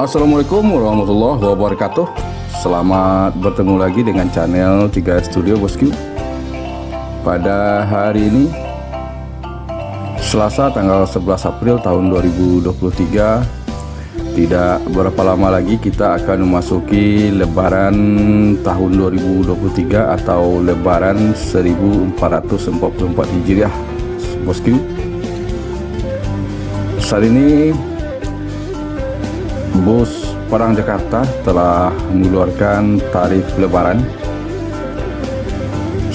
Assalamualaikum warahmatullahi wabarakatuh. Selamat bertemu lagi dengan channel 3 Studio Bosku. Pada hari ini Selasa tanggal 11 April tahun 2023, tidak berapa lama lagi kita akan memasuki Lebaran tahun 2023 atau Lebaran 1444 Hijriah Bosku. Saat ini Bus Padang Jakarta telah mengeluarkan tarif Lebaran.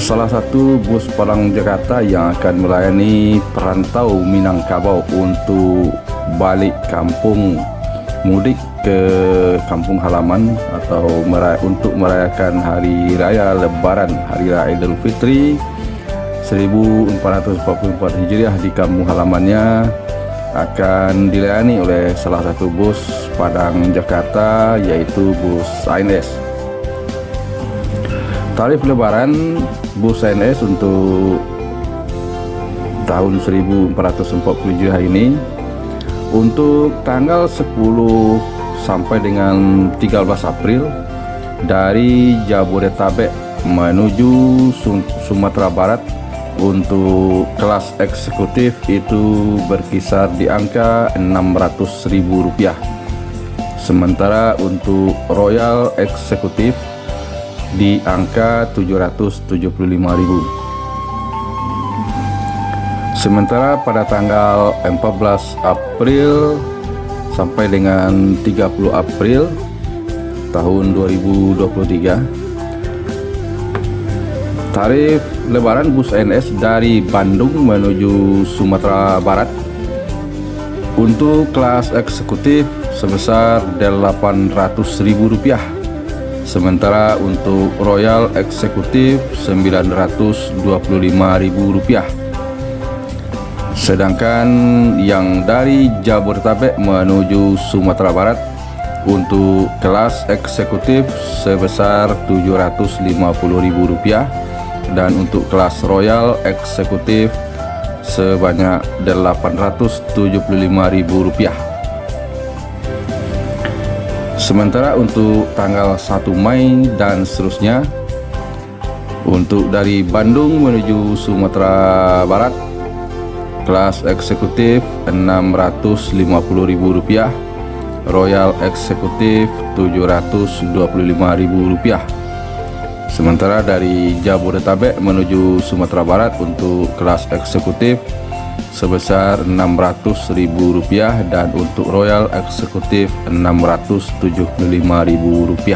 Salah satu bus Padang Jakarta yang akan melayani perantau Minangkabau untuk balik kampung, mudik ke kampung halaman atau untuk merayakan Hari Raya Lebaran, Hari Raya Idul Fitri 1444 Hijriah di kampung halamannya, akan dilayani oleh salah satu bus Padang Jakarta, yaitu bus ANS. Tarif Lebaran bus ANS untuk tahun 1440 Hijriah ini untuk tanggal 10 sampai dengan 13 April dari Jabodetabek menuju Sumatera Barat untuk kelas eksekutif itu berkisar di angka Rp600.000. Sementara untuk Royal Eksekutif di angka Rp775.000. Sementara pada tanggal 14 April sampai dengan 30 April tahun 2023, tarif Lebaran bus ANS dari Bandung menuju Sumatera Barat untuk kelas eksekutif sebesar Rp800.000. Sementara untuk Royal Eksekutif Rp925.000. Sedangkan yang dari Jabodetabek menuju Sumatera Barat untuk kelas eksekutif sebesar Rp750.000 dan untuk kelas Royal Eksekutif sebanyak Rp875.000. Sementara untuk tanggal 1 Mei dan seterusnya, untuk dari Bandung menuju Sumatera Barat, kelas eksekutif Rp650.000, Royal Eksekutif Rp725.000. Sementara dari Jabodetabek menuju Sumatera Barat untuk kelas eksekutif sebesar Rp600.000 dan untuk Royal Eksekutif Rp675.000.